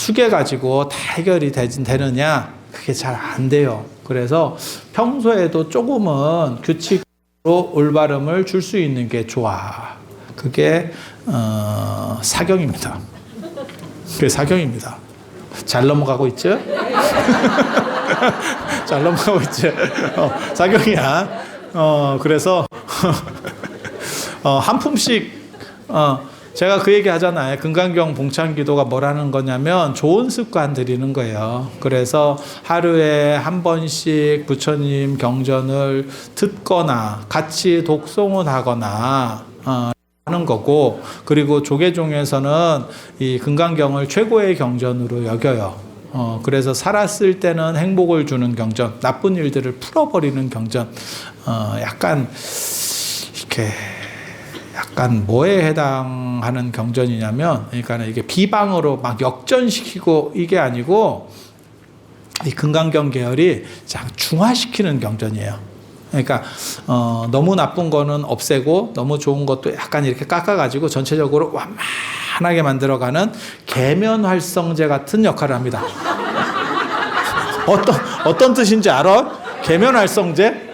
숙여가지고 다 해결이 되느냐? 그게 잘 안 돼요. 그래서 평소에도 조금은 규칙으로 올바름을 줄 수 있는 게 좋아. 그게 사경입니다. 그게 사경입니다. 잘 넘어가고 있죠? 잘 넘어가고 있죠? 사경이야. 그래서 한 품씩 제가 그 얘기 하잖아요. 금강경 봉창기도가 뭐라는 거냐면 좋은 습관 들이는 거예요. 그래서 하루에 한 번씩 부처님 경전을 듣거나 같이 독송을 하거나 하는 거고, 그리고 조계종에서는 이 금강경을 최고의 경전으로 여겨요. 그래서 살았을 때는 행복을 주는 경전, 나쁜 일들을 풀어버리는 경전, 약간 뭐에 해당하는 경전이냐면, 그러니까 이게 비방으로 막 역전시키고 이게 아니고, 이 금강경 계열이 중화시키는 경전이에요. 그러니까 너무 나쁜 거는 없애고 너무 좋은 것도 약간 이렇게 깎아가지고 전체적으로 완만하게 만들어가는 계면활성제 같은 역할을 합니다. 어떤 뜻인지 알아? 계면활성제?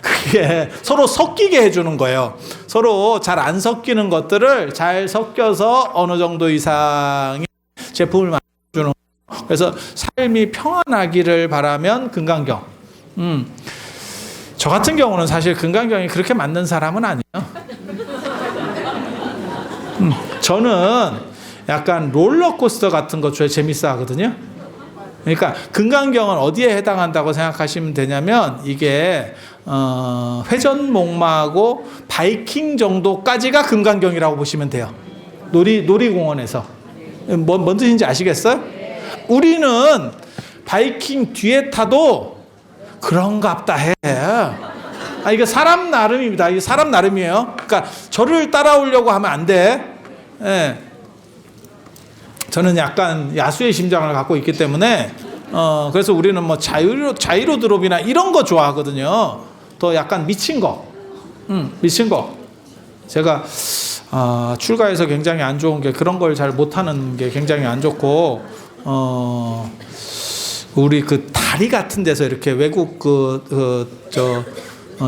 그게 서로 섞이게 해주는 거예요. 서로 잘 안 섞이는 것들을 잘 섞여서 어느 정도 이상의 제품을 만들어주는 거예요. 그래서 삶이 평안하기를 바라면 금강경. 저 같은 경우는 사실 금강경이 그렇게 맞는 사람은 아니에요. 저는 약간 롤러코스터 같은 거 재밌어 하거든요. 그러니까 금강경은 어디에 해당한다고 생각하시면 되냐면, 이게 회전목마하고 바이킹 정도까지가 금강경이라고 보시면 돼요. 놀이공원에서. 뭔 뜻인지 아시겠어요? 우리는 바이킹 뒤에 타도 그런갑다 해. 이게 사람 나름입니다. 이게 사람 나름이에요. 그러니까 저를 따라오려고 하면 안 돼. 예. 저는 약간 야수의 심장을 갖고 있기 때문에 그래서 우리는 뭐 자이로 드롭이나 이런 거 좋아하거든요. 더 약간 미친 거. 제가 출가해서 굉장히 안 좋은 게, 그런 걸 잘 못하는 게 굉장히 안 좋고, 우리 그 다리 같은 데서 이렇게 외국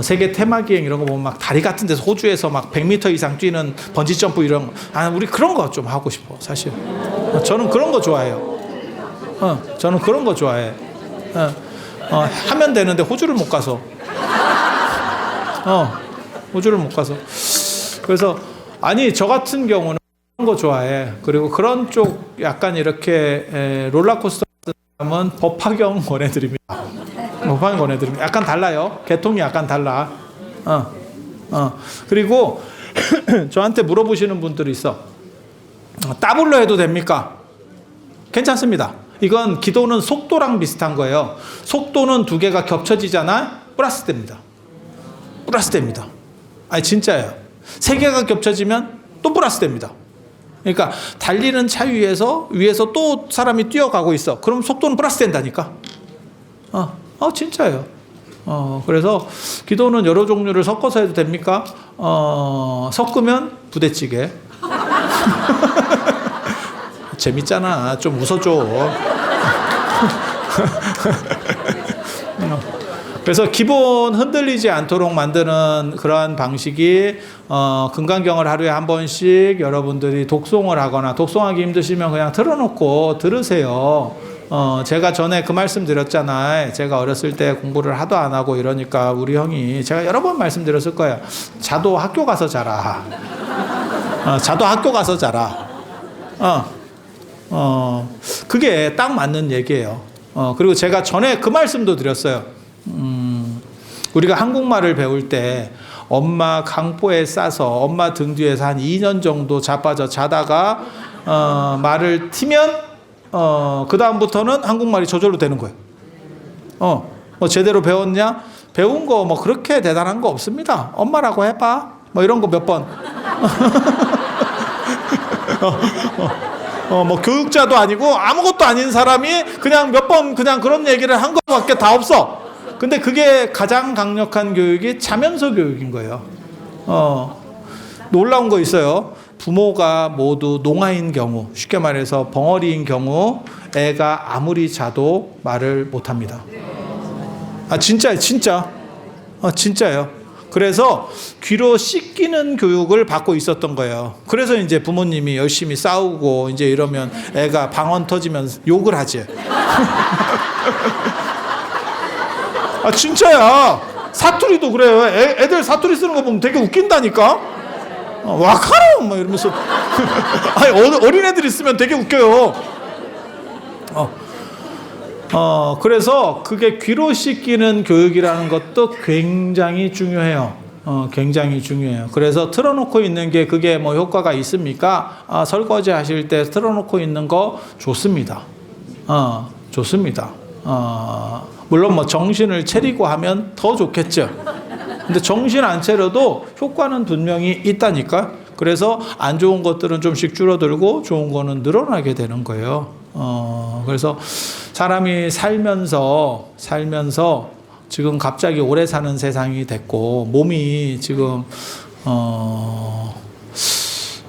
세계 테마기행 이런 거 보면 막 다리 같은 데서 호주에서 막 100m 이상 뛰는 번지 점프 이런 거, 우리 그런 거 좀 하고 싶어 사실. 저는 그런 거 좋아해요. 저는 그런 거 좋아해. 하면 되는데 호주를 못 가서. 호주를 못 가서. 그래서 저 같은 경우는 그런 거 좋아해. 그리고 그런 쪽 약간 이렇게 롤러코스터 하면 법화경 권해드립니다. 법화경 권해드립니다. 약간 달라요. 계통이 약간 달라. 그리고 저한테 물어보시는 분들이 있어. 따블로 해도 됩니까? 괜찮습니다. 이건 기도는 속도랑 비슷한 거예요. 속도는 두 개가 겹쳐지잖아. 플러스 됩니다. 진짜예요. 세 개가 겹쳐지면 또 플러스 됩니다. 그러니까 달리는 차 위에서 또 사람이 뛰어가고 있어. 그럼 속도는 플러스 된다니까. 진짜예요. 그래서 기도는 여러 종류를 섞어서 해도 됩니까? 섞으면 부대찌개. 재밌잖아. 좀 웃어줘. 그래서 기본 흔들리지 않도록 만드는 그러한 방식이 금강경을 하루에 한 번씩 여러분들이 독송을 하거나, 독송하기 힘드시면 그냥 틀어놓고 들으세요. 제가 전에 그 말씀 드렸잖아요. 제가 어렸을 때 공부를 하도 안 하고 이러니까 우리 형이, 제가 여러 번 말씀드렸을 거예요. 자도 학교 가서 자라. 자도 학교 가서 자라. 그게 딱 맞는 얘기예요. 그리고 제가 전에 그 말씀도 드렸어요. 우리가 한국말을 배울 때 엄마 강보에 싸서 엄마 등 뒤에서 한 2년 정도 자빠져 자다가 말을 티면 그 다음부터는 한국말이 저절로 되는 거예요. 뭐 제대로 배웠냐? 배운 거 뭐 그렇게 대단한 거 없습니다. 엄마라고 해봐. 뭐 이런 거 몇 번. 뭐 교육자도 아니고 아무것도 아닌 사람이 그냥 몇 번 그냥 그런 얘기를 한 것밖에 다 없어. 근데 그게 가장 강력한 교육이 자면서 교육인 거예요. 놀라운 거 있어요. 부모가 모두 농아인 경우, 쉽게 말해서 벙어리인 경우 애가 아무리 자도 말을 못합니다. 진짜예요, 진짜. 진짜예요. 그래서 귀로 씻기는 교육을 받고 있었던 거예요. 그래서 이제 부모님이 열심히 싸우고 이제 이러면 애가 방언 터지면 욕을 하지. 진짜야. 사투리도 그래요. 애들 사투리 쓰는 거 보면 되게 웃긴다니까. 와카로 막 이러면서. 어린애들 있으면 되게 웃겨요. 그래서 그게 귀로 씻기는 교육이라는 것도 굉장히 중요해요. 굉장히 중요해요. 그래서 틀어놓고 있는 게 그게 뭐 효과가 있습니까? 설거지 하실 때 틀어놓고 있는 거 좋습니다. 좋습니다. 물론 뭐 정신을 차리고 하면 더 좋겠죠. 근데 정신 안 차려도 효과는 분명히 있다니까. 그래서 안 좋은 것들은 좀씩 줄어들고 좋은 거는 늘어나게 되는 거예요. 그래서 사람이 살면서 지금 갑자기 오래 사는 세상이 됐고 몸이 지금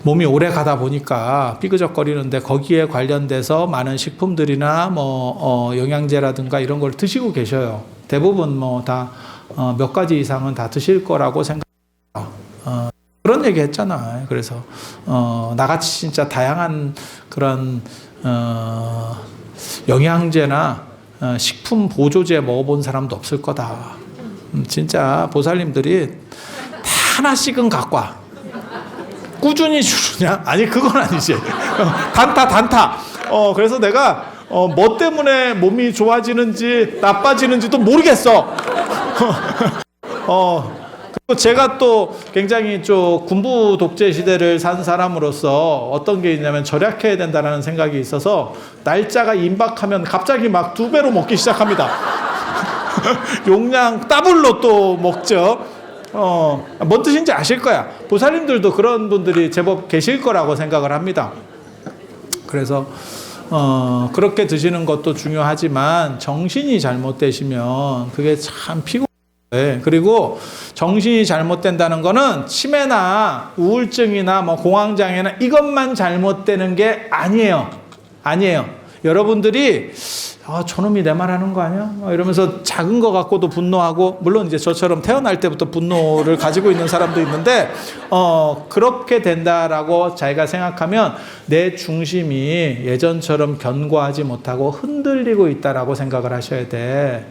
몸이 오래 가다 보니까 삐그적거리는데 거기에 관련돼서 많은 식품들이나 뭐 영양제라든가 이런 걸 드시고 계셔요. 대부분 뭐 다 몇 가지 이상은 다 드실 거라고 생각합니다. 그런 얘기 했잖아. 그래서 나같이 진짜 다양한 그런 영양제나 식품 보조제 먹어본 사람도 없을 거다. 진짜 보살님들이 다 하나씩은 갖고 와. 꾸준히 주느냐? 아니 그건 아니지. 단타. 그래서 내가 뭐 때문에 몸이 좋아지는지 나빠지는지도 모르겠어. 그리고 제가 또 굉장히 좀 군부 독재 시대를 산 사람으로서 어떤 게 있냐면 절약해야 된다는 생각이 있어서 날짜가 임박하면 갑자기 막 2배로 먹기 시작합니다. 용량 더블로 또 먹죠. 뭔 뜻인지 아실 거야. 보살님들도 그런 분들이 제법 계실 거라고 생각을 합니다. 그래서 그렇게 드시는 것도 중요하지만 정신이 잘못되시면 그게 참 피곤해요. 그리고 정신이 잘못된다는 거는 치매나 우울증이나 뭐 공황장애나 이것만 잘못되는 게 아니에요. 여러분들이 저놈이 내 말하는 거 아니야? 이러면서 작은 거 갖고도 분노하고, 물론 이제 저처럼 태어날 때부터 분노를 가지고 있는 사람도 있는데 그렇게 된다라고 자기가 생각하면 내 중심이 예전처럼 견고하지 못하고 흔들리고 있다라고 생각을 하셔야 돼.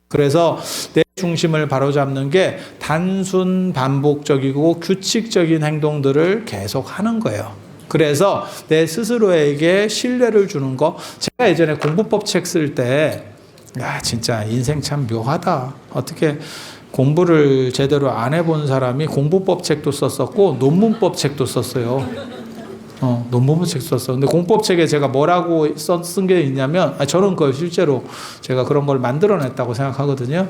그래서 내 중심을 바로잡는 게 단순 반복적이고 규칙적인 행동들을 계속 하는 거예요. 그래서 내 스스로에게 신뢰를 주는 거. 제가 예전에 공부법 책 쓸 때 진짜 인생 참 묘하다. 어떻게 공부를 제대로 안 해본 사람이 공부법 책도 썼었고 논문법 책도 썼어요. 논문법 책 썼어. 근데 공법 책에 제가 뭐라고 쓴 게 있냐면 저는 그 실제로 제가 그런 걸 만들어냈다고 생각하거든요.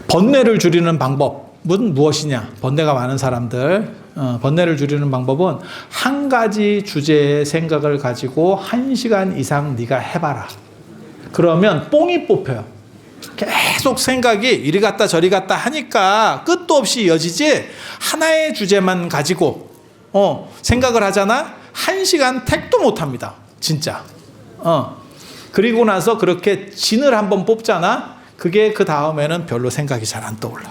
번뇌를 줄이는 방법은 무엇이냐? 번뇌가 많은 사람들 번뇌를 줄이는 방법은 한 가지 주제의 생각을 가지고 1시간 이상 네가 해봐라. 그러면 뽕이 뽑혀요. 계속 생각이 이리 갔다 저리 갔다 하니까 끝도 없이 이어지지. 하나의 주제만 가지고 생각을 하잖아. 1시간 택도 못합니다. 진짜. 그리고 나서 그렇게 진을 한번 뽑잖아. 그게 그 다음에는 별로 생각이 잘 안 떠올라.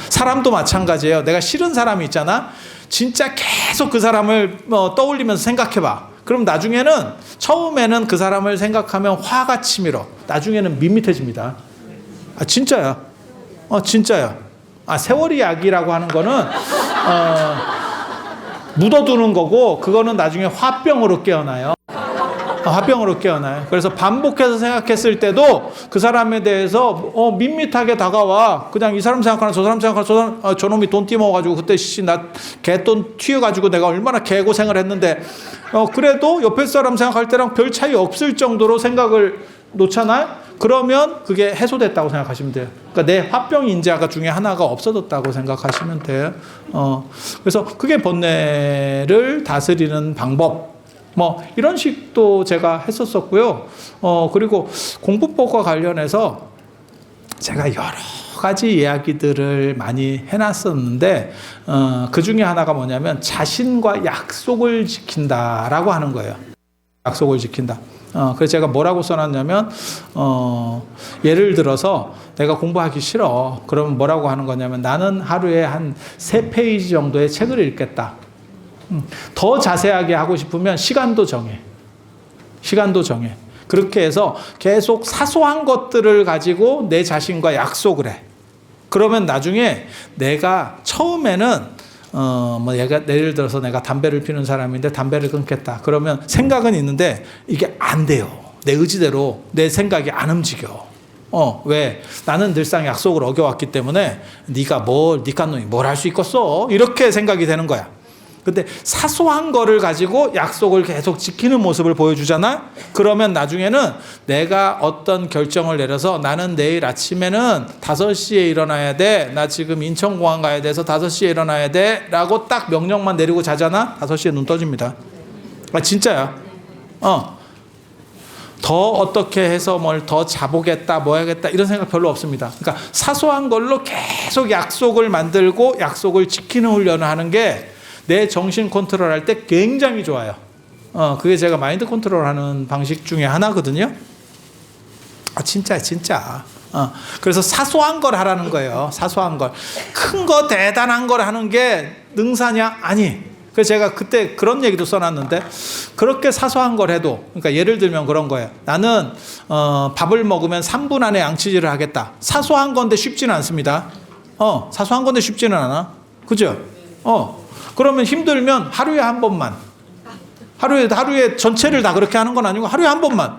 사람도 마찬가지예요. 내가 싫은 사람이 있잖아. 진짜 계속 그 사람을 떠올리면서 생각해봐. 그럼 나중에는 처음에는 그 사람을 생각하면 화가 치밀어. 나중에는 밋밋해집니다. 진짜야. 진짜야. 세월이 약이라고 하는 거는 묻어두는 거고, 그거는 나중에 화병으로 깨어나요. 화병으로 깨어나요. 그래서 반복해서 생각했을 때도 그 사람에 대해서 밋밋하게 다가와. 그냥 이 사람 생각하나 저 사람 생각하나 저놈이 돈 띠먹어가지고 그때 나 개돈 튀어가지고 내가 얼마나 개고생을 했는데 그래도 옆에 사람 생각할 때랑 별 차이 없을 정도로 생각을 놓잖아요. 그러면 그게 해소됐다고 생각하시면 돼요. 그러니까 내 화병 인자가 중에 하나가 없어졌다고 생각하시면 돼요. 그래서 그게 번뇌를 다스리는 방법. 이런 식도 제가 했었었고요. 그리고 공부법과 관련해서 제가 여러 가지 이야기들을 많이 해놨었는데 그 중에 하나가 뭐냐면 자신과 약속을 지킨다라고 하는 거예요. 약속을 지킨다. 그래서 제가 뭐라고 써놨냐면 예를 들어서 내가 공부하기 싫어. 그러면 뭐라고 하는 거냐면 나는 하루에 한 3페이지 정도의 책을 읽겠다. 더 자세하게 하고 싶으면 시간도 정해. 시간도 정해. 그렇게 해서 계속 사소한 것들을 가지고 내 자신과 약속을 해. 그러면 나중에 내가 처음에는 예를 들어서 내가 담배를 피우는 사람인데 담배를 끊겠다. 그러면 생각은 있는데 이게 안 돼요. 내 의지대로 내 생각이 안 움직여. 왜? 나는 늘상 약속을 어겨왔기 때문에 네가 놈이 뭘 할 수 있겠어? 이렇게 생각이 되는 거야. 근데 사소한 거를 가지고 약속을 계속 지키는 모습을 보여주잖아? 그러면 나중에는 내가 어떤 결정을 내려서 나는 내일 아침에는 5시에 일어나야 돼. 나 지금 인천공항 가야 돼서 5시에 일어나야 돼. 라고 딱 명령만 내리고 자잖아? 5시에 눈 떠집니다. 진짜야. 더 어떻게 해서 뭘 더 자보겠다, 뭐 해야겠다, 이런 생각 별로 없습니다. 그러니까 사소한 걸로 계속 약속을 만들고 약속을 지키는 훈련을 하는 게 내 정신 컨트롤 할 때 굉장히 좋아요. 그게 제가 마인드 컨트롤 하는 방식 중에 하나거든요. 진짜야, 진짜. 그래서 사소한 걸 하라는 거예요. 사소한 걸. 큰 거, 대단한 걸 하는 게 능사냐? 아니. 그래서 제가 그때 그런 얘기도 써놨는데, 그렇게 사소한 걸 해도, 그러니까 예를 들면 그런 거예요. 나는 밥을 먹으면 3분 안에 양치질을 하겠다. 사소한 건데 쉽지는 않습니다. 사소한 건데 쉽지는 않아. 그죠? 그러면 힘들면 하루에 한 번만. 하루에 전체를 다 그렇게 하는 건 아니고 하루에 한 번만.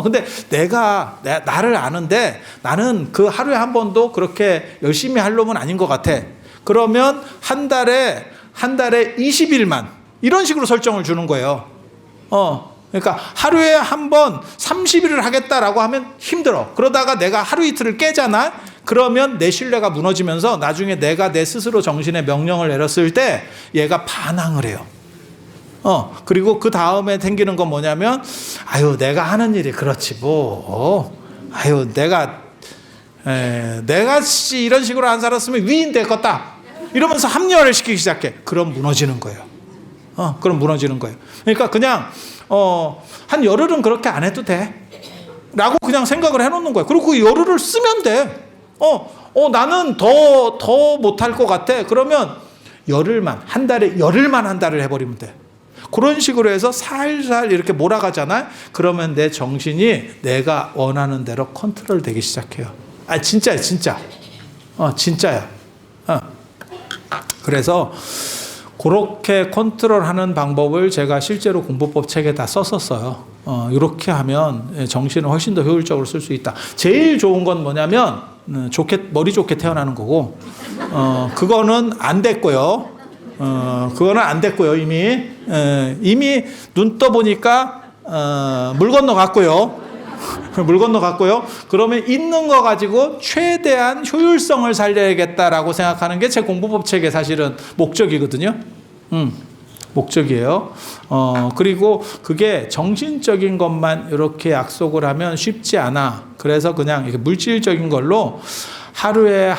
근데 내가 나를 아는데 나는 그 하루에 한 번도 그렇게 열심히 할 놈은 아닌 것 같아. 그러면 한 달에 20일만 이런 식으로 설정을 주는 거예요. 그러니까 하루에 한 번 30일을 하겠다라고 하면 힘들어. 그러다가 내가 하루 이틀을 깨잖아. 그러면 내 신뢰가 무너지면서 나중에 내가 내 스스로 정신에 명령을 내렸을 때 얘가 반항을 해요. 그리고 그 다음에 생기는 건 뭐냐면, 내가 하는 일이 그렇지 뭐. 내가 이런 식으로 안 살았으면 위인 됐겠다. 이러면서 합리화를 시키기 시작해. 그럼 무너지는 거예요. 그럼 무너지는 거예요. 그러니까 그냥 한 열흘은 그렇게 안 해도 돼. 라고 그냥 생각을 해놓는 거예요. 그리고 그 열흘을 쓰면 돼. 나는 더 못할 것 같아. 그러면 한 달에 열흘만 한 달을 해버리면 돼. 그런 식으로 해서 살살 이렇게 몰아가잖아요. 그러면 내 정신이 내가 원하는 대로 컨트롤 되기 시작해요. 진짜야, 진짜. 진짜야. 그래서 그렇게 컨트롤하는 방법을 제가 실제로 공부법 책에 다 썼었어요. 이렇게 하면 정신을 훨씬 더 효율적으로 쓸 수 있다. 제일 좋은 건 뭐냐면 머리 좋게 태어나는 거고, 그거는 안 됐고요. 그거는 안 됐고요. 이미 눈 떠보니까 물 건너갔고요. 물 건너갔고요. 그러면 있는 거 가지고 최대한 효율성을 살려야겠다라고 생각하는 게 제 공부법 책의 사실은 목적이거든요. 목적이에요. 그리고 그게 정신적인 것만 이렇게 약속을 하면 쉽지 않아. 그래서 그냥 이렇게 물질적인 걸로 하루에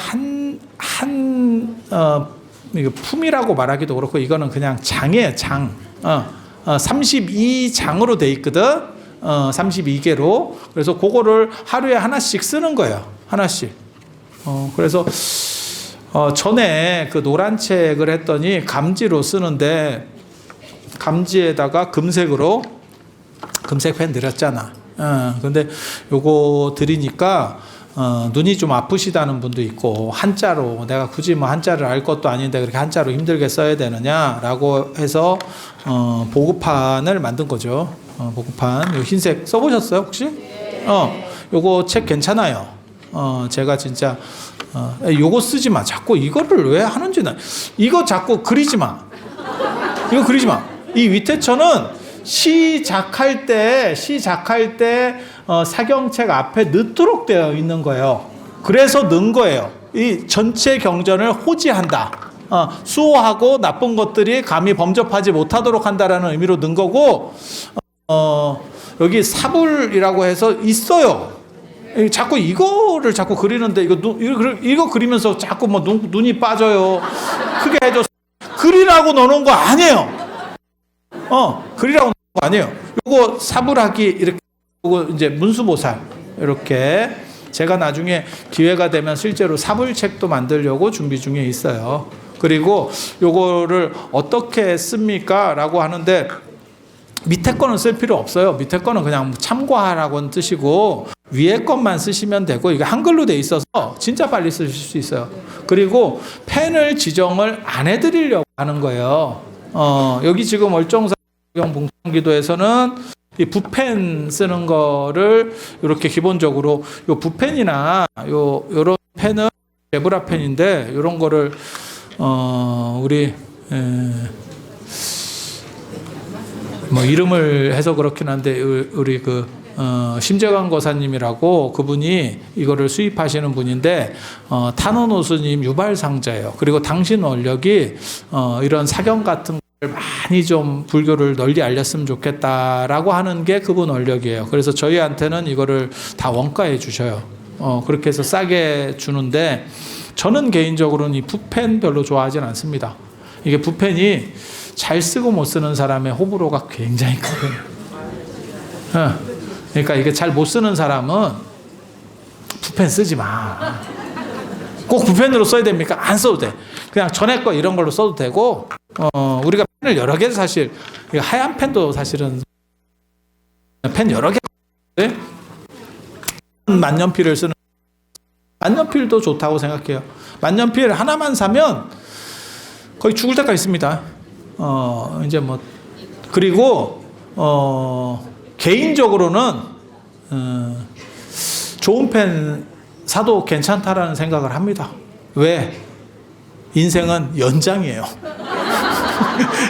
이거 품이라고 말하기도 그렇고, 이거는 그냥 장이에요, 장. 32장으로 돼 있거든. 32개로. 그래서 그거를 하루에 하나씩 쓰는 거예요. 하나씩. 그래서 전에 그 노란 책을 했더니 감지로 쓰는데, 감지에다가 금색 펜 드렸잖아. 근데 요거 드리니까 눈이 좀 아프시다는 분도 있고, 한자로 내가 굳이 뭐 한자를 알 것도 아닌데 그렇게 한자로 힘들게 써야 되느냐라고 해서 보급판을 만든 거죠. 보급판. 요 흰색 써보셨어요 혹시? 요거 책 괜찮아요. 제가 진짜 요거 쓰지 마. 자꾸 이거를 왜 하는지 이거 자꾸 그리지 마. 이거 그리지 마. 이 위태천은 시작할 때 사경책 앞에 넣도록 되어 있는 거예요. 그래서 넣은 거예요. 이 전체 경전을 호지한다. 수호하고 나쁜 것들이 감히 범접하지 못하도록 한다라는 의미로 넣은 거고, 여기 사불이라고 해서 있어요. 자꾸 이거를 자꾸 그리는데 이거 그리면서 자꾸 뭐 눈이 빠져요. 크게 해줘. 그리라고 넣어놓은 거 아니에요. 그리라고 넣은 거 아니에요. 요거 사불하기 이렇게, 요거 이제 문수보살 이렇게 제가 나중에 기회가 되면 실제로 사불책도 만들려고 준비 중에 있어요. 그리고 요거를 어떻게 씁니까? 라고 하는데 밑에 거는 쓸 필요 없어요. 밑에 거는 그냥 참고하라고는 뜻이고 위에 것만 쓰시면 되고 이게 한글로 돼 있어서 진짜 빨리 쓰실 수 있어요. 그리고 펜을 지정을 안 해드리려고 하는 거예요. 여기 지금 월정사 봉창기도에서는 이 붓펜 쓰는 거를 이렇게 기본적으로 요 붓펜이나 요런 펜은 제브라 펜인데 요런 거를 우리 뭐 이름을 해서 그렇긴 한데 우리 심재관 거사님이라고 그분이 이거를 수입하시는 분인데 탄원호수님 유발상자예요. 그리고 당신 원력이 이런 사경 같은 걸 많이 좀 불교를 널리 알렸으면 좋겠다라고 하는 게 그분 원력이에요. 그래서 저희한테는 이거를 다 원가에 주셔요. 그렇게 해서 싸게 주는데 저는 개인적으로는 이 붓펜 별로 좋아하진 않습니다. 이게 붓펜이 잘 쓰고 못 쓰는 사람의 호불호가 굉장히 커요. 그러니까 이게 잘 못 쓰는 사람은 붓펜 쓰지 마. 꼭 붓펜으로 써야 됩니까? 안 써도 돼. 그냥 전에 거 이런 걸로 써도 되고, 우리가 펜을 여러 개 사실, 하얀 펜도 사실은 펜 여러 개, 만년필을 쓰는, 만년필도 좋다고 생각해요. 만년필 하나만 사면 거의 죽을 때까지 있습니다. 이제 뭐, 그리고, 개인적으로는, 좋은 펜 사도 괜찮다라는 생각을 합니다. 왜? 인생은 연장이에요.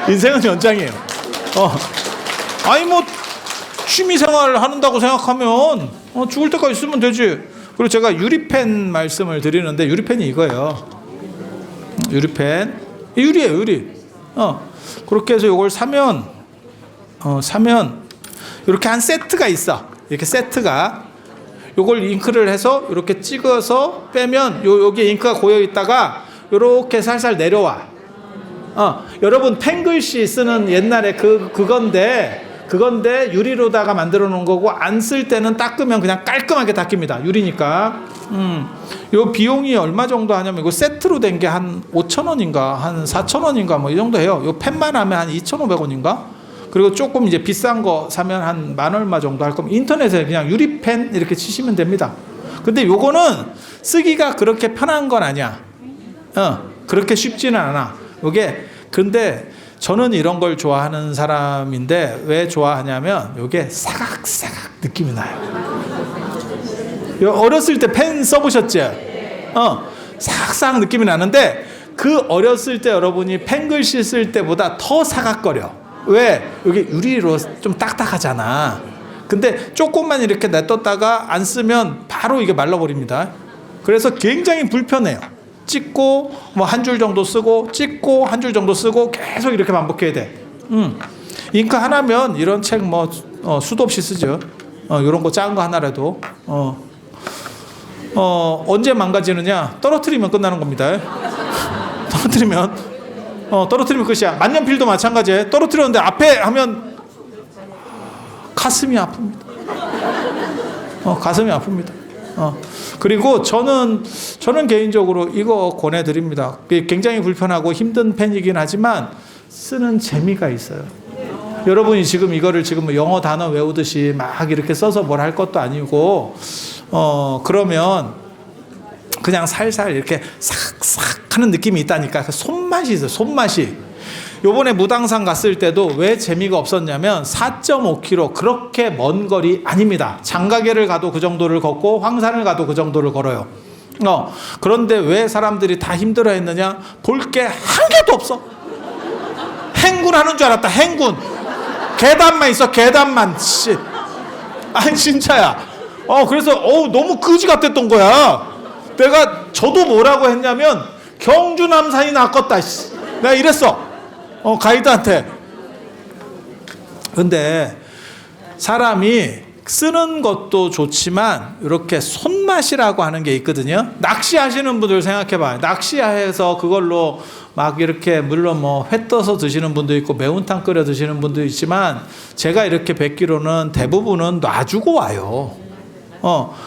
인생은 연장이에요. 아니, 뭐, 취미생활 한다고 생각하면, 죽을 때까지 쓰면 되지. 그리고 제가 유리펜 말씀을 드리는데, 유리펜이 이거예요. 유리펜. 유리예요, 유리. 그렇게 해서 이걸 사면, 이렇게 한 세트가 있어. 이렇게 세트가. 요걸 잉크를 해서 이렇게 찍어서 빼면 여기에 잉크가 고여 있다가 이렇게 살살 내려와. 여러분 펜글씨 쓰는 옛날에 그건데 유리로다가 만들어 놓은 거고 안 쓸 때는 닦으면 그냥 깔끔하게 닦입니다. 유리니까. 요 비용이 얼마 정도 하냐면 이거 세트로 된 게 한 5,000원인가 한 4,000원인가 뭐 이 정도 해요. 요 펜만 하면 한 2,500원인가? 그리고 조금 이제 비싼 거 사면 한 만 얼마 정도 할 거면 인터넷에 그냥 유리펜 이렇게 치시면 됩니다. 근데 요거는 쓰기가 그렇게 편한 건 아니야. 그렇게 쉽지는 않아. 요게 근데 저는 이런 걸 좋아하는 사람인데 왜 좋아하냐면 요게 사각사각 느낌이 나요. 어렸을 때 펜 써보셨지? 사각사각 느낌이 나는데 그 어렸을 때 여러분이 펜글씨 쓸 때보다 더 사각거려. 왜? 이게 유리로 좀 딱딱하잖아. 근데 조금만 이렇게 냅뒀다가 안 쓰면 바로 이게 말라버립니다. 그래서 굉장히 불편해요. 찍고 뭐 한 줄 정도 쓰고 찍고 한 줄 정도 쓰고 계속 이렇게 반복해야 돼. 잉크 하나면 이런 책 뭐 수도 없이 쓰죠. 이런 거 작은 거 하나라도 언제 망가지느냐? 떨어뜨리면 끝나는 겁니다. 떨어뜨리면 끝이야. 만년필도 마찬가지예요. 떨어뜨렸는데 앞에 하면 가슴이 아픕니다. 가슴이 아픕니다. 그리고 저는 개인적으로 이거 권해드립니다. 굉장히 불편하고 힘든 펜이긴 하지만 쓰는 재미가 있어요. 여러분이 지금 이거를 지금 영어 단어 외우듯이 막 이렇게 써서 뭘 할 것도 아니고 그러면 그냥 살살 이렇게 싹싹 하는 느낌이 있다니까. 손맛이 있어요. 손맛이. 요번에 무당산 갔을 때도 왜 재미가 없었냐면 4.5km 그렇게 먼 거리 아닙니다. 장가계를 가도 그 정도를 걷고 황산을 가도 그 정도를 걸어요. 그런데 왜 사람들이 다 힘들어 했느냐? 볼 게 한 개도 없어. 행군 하는 줄 알았다. 행군. 계단만 있어. 계단만. 씨. 아니 진짜야. 그래서 너무 거지 같았던 거야. 저도 뭐라고 했냐면 경주남산이 낫겠다. 내가 이랬어. 가이드한테. 근데 사람이 쓰는 것도 좋지만 이렇게 손맛이라고 하는 게 있거든요. 낚시하시는 분들 생각해봐요. 낚시해서 그걸로 막 이렇게 물론 뭐 회 떠서 드시는 분도 있고 매운탕 끓여 드시는 분도 있지만 제가 이렇게 뵙기로는 대부분은 놔주고 와요.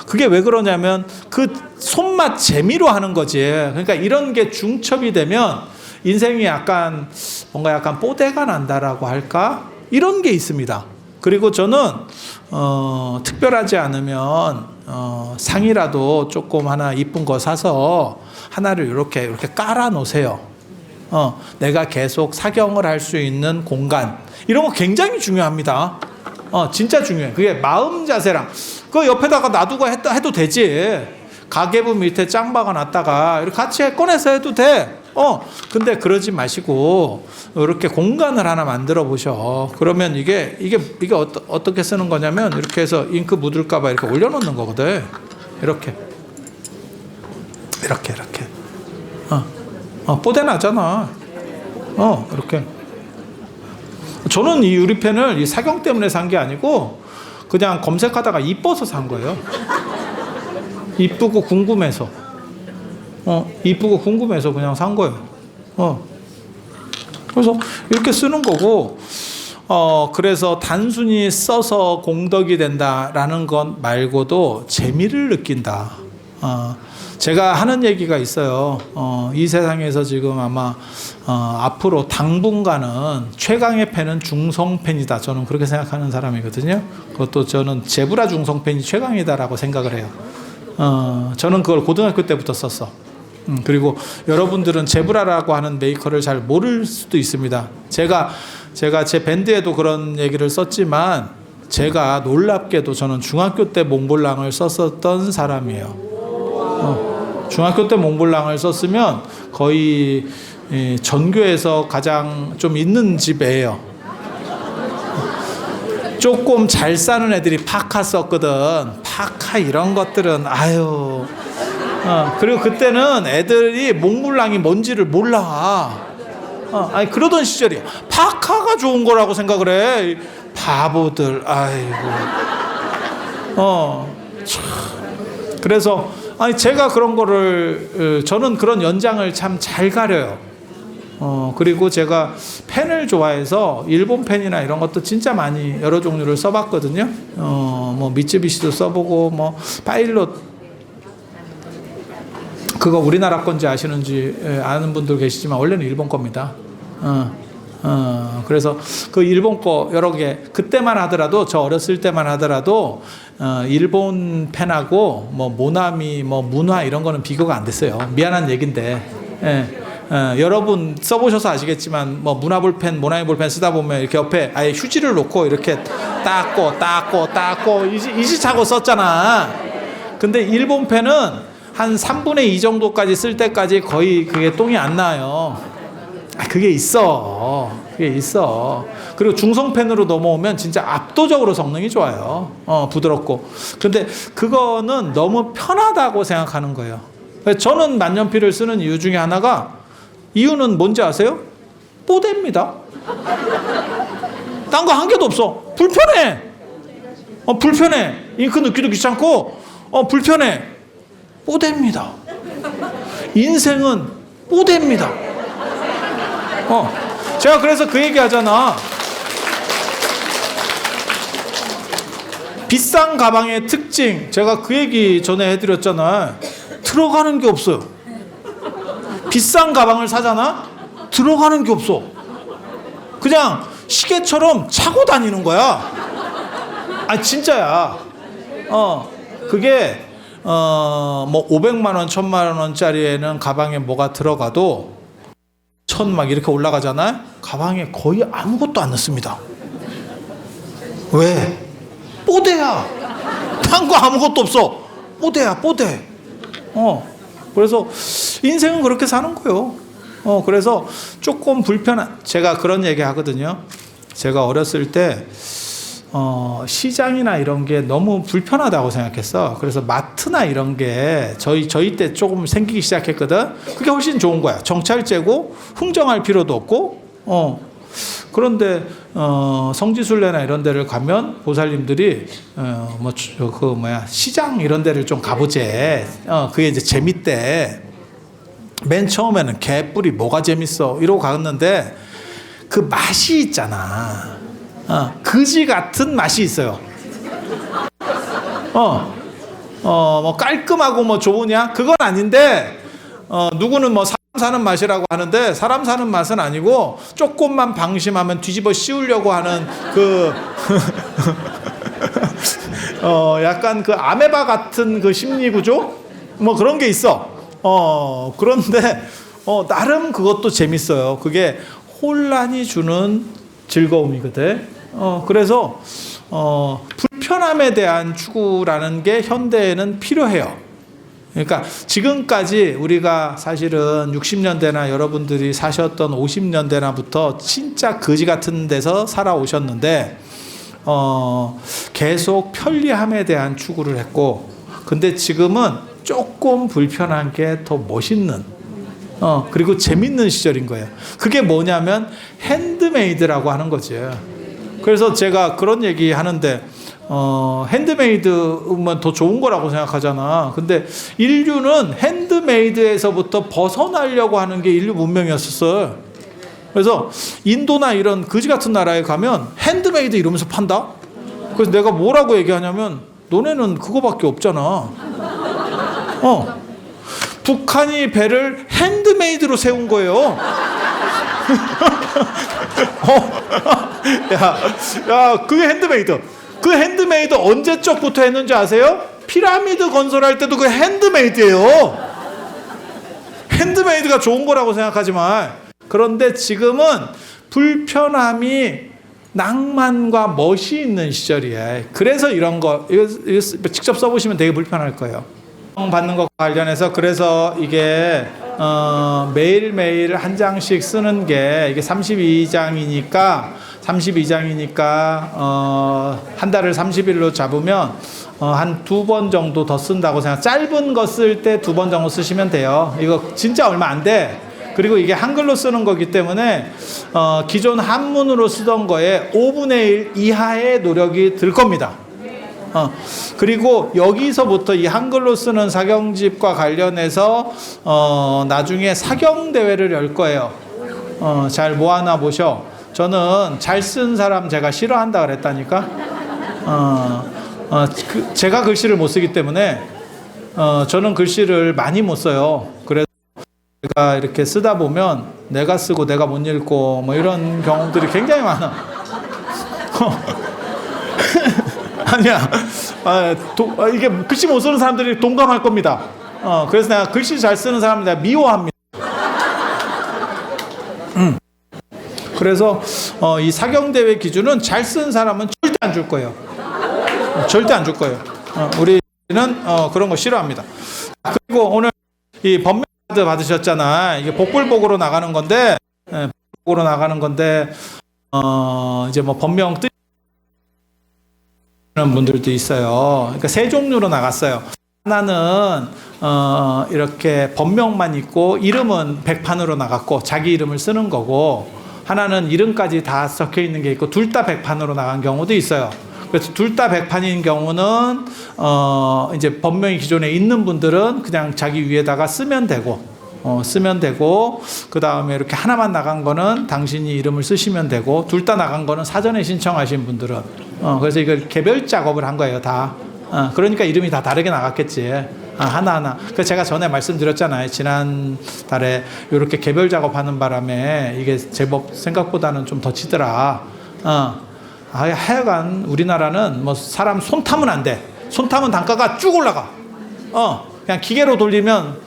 그게 왜 그러냐면 그 손맛 재미로 하는 거지. 그러니까 이런 게 중첩이 되면 인생이 약간 뭔가 약간 뽀대가 난다라고 할까? 이런 게 있습니다. 그리고 저는 특별하지 않으면 상이라도 조금 하나 이쁜 거 사서 하나를 이렇게 깔아 놓으세요. 내가 계속 사경을 할 수 있는 공간, 이런 거 굉장히 중요합니다. 진짜 중요해. 그게 마음 자세랑 그 옆에다가 놔두고 해도 되지. 가계부 밑에 짱박아 놨다가 이렇게 같이 꺼내서 해도 돼. 근데 그러지 마시고 이렇게 공간을 하나 만들어 보셔. 그러면 이게 어떻게 쓰는 거냐면 이렇게 해서 잉크 묻을까봐 이렇게 올려놓는 거거든. 이렇게. 뽀대 나잖아. 이렇게. 저는 이 유리펜을 이 사경 때문에 산 게 아니고 그냥 검색하다가 이뻐서 산 거예요. 이쁘고 궁금해서. 이쁘고 궁금해서 그냥 산 거예요. 그래서 이렇게 쓰는 거고, 그래서 단순히 써서 공덕이 된다라는 것 말고도 재미를 느낀다. 제가 하는 얘기가 있어요. 이 세상에서 지금 아마 앞으로 당분간은 최강의 펜은 중성펜이다. 저는 그렇게 생각하는 사람이거든요. 그것도 저는 제브라 중성펜이 최강이다라고 생각을 해요. 저는 그걸 고등학교 때부터 썼어. 그리고 여러분들은 제브라라고 하는 메이커를 잘 모를 수도 있습니다. 제가 제 밴드에도 그런 얘기를 썼지만 제가 놀랍게도 저는 중학교 때 몽블랑을 썼었던 사람이에요. 중학교 때 몽블랑을 썼으면 거의 전교에서 가장 좀 있는 집이에요. 조금 잘 사는 애들이 파카 썼거든. 파카 이런 것들은 아유. 그리고 그때는 애들이 몽블랑이 뭔지를 몰라. 아니 그러던 시절이야. 파카가 좋은 거라고 생각을 해. 바보들. 아이고. 참. 그래서 아니 제가 그런 거를 저는 그런 연장을 참 잘 가려요. 그리고 제가 펜을 좋아해서 일본 펜이나 이런 것도 진짜 많이 여러 종류를 써봤거든요. 뭐 미쯔비시도 써보고 뭐 파일럿 그거 우리나라 건지 아시는지 아는 분들 계시지만 원래는 일본 겁니다. 그래서 그 일본 거 여러 개 그때만 하더라도 저 어렸을 때만 하더라도 일본 펜하고 뭐 모나미 뭐 문화 이런 거는 비교가 안 됐어요. 미안한 얘긴데 여러분 써보셔서 아시겠지만 뭐 문화볼펜 모나미 볼펜 쓰다 보면 이렇게 옆에 아예 휴지를 놓고 이렇게 닦고 이지차고 썼잖아. 근데 일본 펜은 한 3분의 2 정도까지 쓸 때까지 거의 그게 똥이 안 나요. 그게 있어. 그리고 중성펜으로 넘어오면 진짜 압도적으로 성능이 좋아요. 부드럽고. 근데 그거는 너무 편하다고 생각하는 거예요. 저는 만년필을 쓰는 이유 중에 하나가 이유는 뭔지 아세요? 뽀대입니다. 딴 거 한 개도 없어. 불편해. 불편해. 잉크 넣기도 귀찮고 불편해. 뽀대입니다. 인생은 뽀대입니다. 제가 그래서 그 얘기 하잖아. 비싼 가방의 특징, 제가 그 얘기 전에 해드렸잖아. 들어가는 게 없어요. 비싼 가방을 사잖아? 들어가는 게 없어. 그냥 시계처럼 차고 다니는 거야. 진짜야. 그게 뭐 500만 원, 1000만 원짜리에는 가방에 뭐가 들어가도 막 이렇게 올라가잖아요. 가방에 거의 아무것도 안 넣습니다. 왜? 뽀대야. 딴 거 아무것도 없어. 뽀대야, 뽀대. 그래서 인생은 그렇게 사는 거예요. 그래서 조금 제가 그런 얘기 하거든요. 제가 어렸을 때 시장이나 이런 게 너무 불편하다고 생각했어. 그래서 마트나 이런 게 저희 때 조금 생기기 시작했거든. 그게 훨씬 좋은 거야. 정찰제고 흥정할 필요도 없고. 그런데 성지순례나 이런 데를 가면 보살님들이 시장 이런 데를 좀 가보재. 그게 이제 재밌대. 맨 처음에는 개뿔이 뭐가 재밌어 이러고 갔는데 그 맛이 있잖아. 그지 같은 맛이 있어요. 뭐 깔끔하고 뭐 좋으냐? 그건 아닌데, 누구는 뭐 사람 사는 맛이라고 하는데, 사람 사는 맛은 아니고, 조금만 방심하면 뒤집어 씌우려고 하는 약간 그 아메바 같은 그 심리 구조? 뭐 그런 게 있어. 그런데, 나름 그것도 재밌어요. 그게 혼란이 주는 즐거움이거든. 그래서, 불편함에 대한 추구라는 게 현대에는 필요해요. 그러니까 지금까지 우리가 사실은 60년대나 여러분들이 사셨던 50년대나부터 진짜 거지 같은 데서 살아오셨는데, 계속 편리함에 대한 추구를 했고, 근데 지금은 조금 불편한 게 더 멋있는, 그리고 재밌는 시절인 거예요. 그게 뭐냐면 핸드메이드라고 하는 거지. 그래서 제가 그런 얘기 하는데, 핸드메이드면 더 좋은 거라고 생각하잖아. 근데 인류는 핸드메이드에서부터 벗어나려고 하는 게 인류 문명이었었어요. 그래서 인도나 이런 거지 같은 나라에 가면 핸드메이드 이러면서 판다? 그래서 내가 뭐라고 얘기하냐면, 너네는 그거밖에 없잖아. 북한이 배를 핸드메이드로 세운 거예요. 그게 핸드메이드. 그 핸드메이드 언제 쪽부터 했는지 아세요? 피라미드 건설할 때도 그 핸드메이드예요. 핸드메이드가 좋은 거라고 생각하지 마. 그런데 지금은 불편함이 낭만과 멋이 있는 시절이에요. 그래서 이런 거 이거 직접 써보시면 되게 불편할 거예요. 받는 것과 관련해서 그래서 이게 매일매일 한 장씩 쓰는 게 이게 32장이니까 한 달을 30일로 잡으면 한 2번 정도 더 쓴다고 생각. 짧은 거 쓸 때 2번 정도 쓰시면 돼요. 이거 진짜 얼마 안 돼. 그리고 이게 한글로 쓰는 거기 때문에 기존 한문으로 쓰던 거에 5분의 1 이하의 노력이 들 겁니다. 그리고 여기서부터 이 한글로 쓰는 사경집과 관련해서 나중에 사경대회를 열 거예요. 잘 모아놔 보셔. 저는 잘 쓴 사람 제가 싫어한다 그랬다니까. 제가 글씨를 못 쓰기 때문에 저는 글씨를 많이 못 써요. 그래서 제가 이렇게 쓰다 보면 내가 쓰고 내가 못 읽고 뭐 이런 경우들이 굉장히 많아. 아니야. 이게 글씨 못 쓰는 사람들이 동감할 겁니다. 그래서 내가 글씨 잘 쓰는 사람을 내가 미워합니다. 그래서 이 사경대회 기준은 잘 쓰는 사람은 절대 안 줄 거예요. 절대 안 줄 거예요. 우리는 그런 거 싫어합니다. 그리고 오늘 이 법명카드 받으셨잖아. 이게 복불복으로 나가는 건데, 복으로 나가는 건데, 이제 뭐 법명 뜻 분들도 있어요. 그러니까 세 종류로 나갔어요. 하나는 이렇게 법명만 있고 이름은 백판으로 나갔고 자기 이름을 쓰는 거고, 하나는 이름까지 다 적혀 있는 게 있고 둘 다 백판으로 나간 경우도 있어요. 그래서 둘 다 백판인 경우는 이제 법명이 기존에 있는 분들은 그냥 자기 위에다가 쓰면 되고 그 다음에 이렇게 하나만 나간 거는 당신이 이름을 쓰시면 되고, 둘 다 나간 거는 사전에 신청하신 분들은 그래서 이걸 개별 작업을 한 거예요 다. 그러니까 이름이 다 다르게 나갔겠지. 하나하나. 그래서 제가 전에 말씀드렸잖아요. 지난 달에 이렇게 개별 작업하는 바람에 이게 제법 생각보다는 좀 더 치더라. 하여간 우리나라는 뭐 사람 손 타면 안 돼. 손 타면 단가가 쭉 올라가. 그냥 기계로 돌리면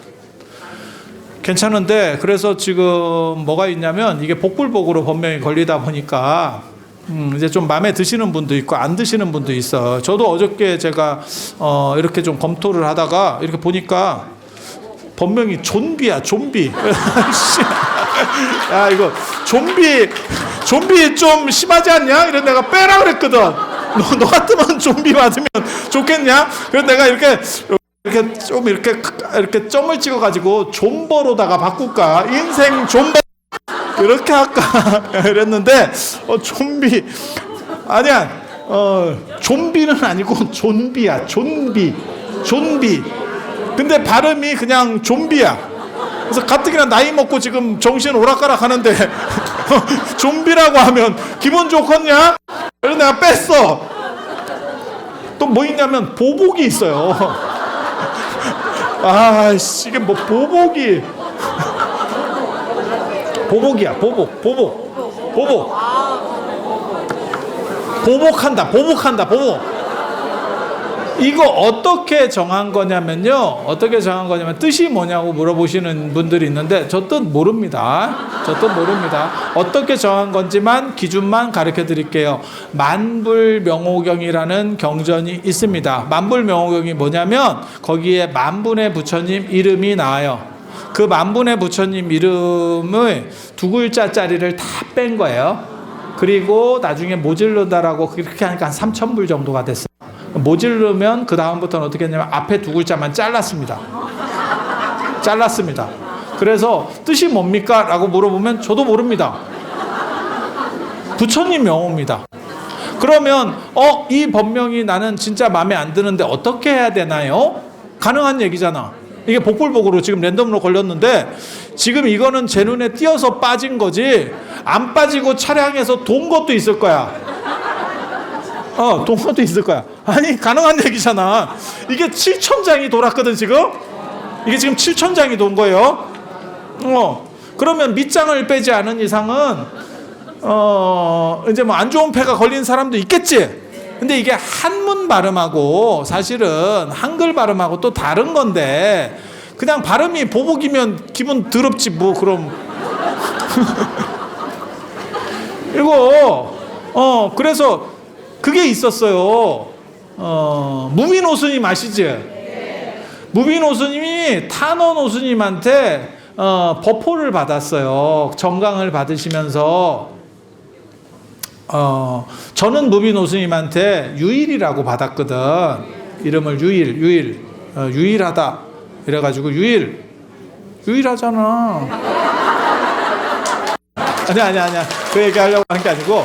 괜찮은데, 그래서 지금 뭐가 있냐면 이게 복불복으로 법명이 걸리다 보니까 이제 좀 마음에 드시는 분도 있고 안 드시는 분도 있어. 저도 어저께 제가 이렇게 좀 검토를 하다가 이렇게 보니까 법명이 좀비야, 좀비. 야, 이거 좀비 좀 심하지 않냐? 이런 내가 빼라 그랬거든. 너 같으면 좀비 맞으면 좋겠냐? 그래서 내가 이렇게 점을 찍어가지고 존버로다가 바꿀까? 인생 존버. 이렇게 할까 이랬는데 좀비 아니야. 좀비는 아니고 존비야. 존비. 근데 발음이 그냥 좀비야. 그래서 가뜩이나 나이 먹고 지금 정신 오락가락 하는데 좀비라고 하면 기분 좋겠냐? 그래서 내가 뺐어. 또 뭐 있냐면 보복이 있어요. 아씨, 이게 뭐 보복이. 보복이야. 보복. 보복한다. 이거 어떻게 정한 거냐면요. 뜻이 뭐냐고 물어보시는 분들이 있는데 저 뜻 모릅니다. 어떻게 정한 건지만 기준만 가르쳐 드릴게요. 만불명호경이라는 경전이 있습니다. 만불명호경이 뭐냐면 거기에 만분의 부처님 이름이 나와요. 그 만분의 부처님 이름을 두 글자짜리를 다 뺀 거예요. 그리고 나중에 모질르다라고 그렇게 하니까 한 3,000불 정도가 됐어요. 모질르면 그 다음부터는 어떻게 했냐면 앞에 두 글자만 잘랐습니다. 그래서 뜻이 뭡니까? 라고 물어보면 저도 모릅니다. 부처님 명호입니다. 그러면 이 법명이 나는 진짜 마음에 안 드는데 어떻게 해야 되나요? 가능한 얘기잖아. 이게 복불복으로 지금 랜덤으로 걸렸는데 지금 이거는 제 눈에 띄어서 빠진 거지 안 빠지고 차량에서 돈 것도 있을 거야. 돈 것도 있을 거야. 아니 가능한 얘기잖아. 이게 7,000장이 돌았거든 지금. 이게 지금 7,000장이 돈 거예요. 그러면 밑장을 빼지 않은 이상은 이제 뭐 안 좋은 패가 걸린 사람도 있겠지. 근데 이게 한문 발음하고 사실은 한글 발음하고 또 다른 건데 그냥 발음이 보복이면 기분 더럽지 뭐 그럼. 이거 그래서 그게 있었어요. 무빈오스님 아시지? 무빈오스님이 탄원오스님한테 법호를 받았어요. 정강을 받으시면서 저는 무빈오스님한테 유일이라고 받았거든. 이름을 유일하다 이래가지고 유일하잖아. 아니야 그 얘기 하려고 한 게 아니고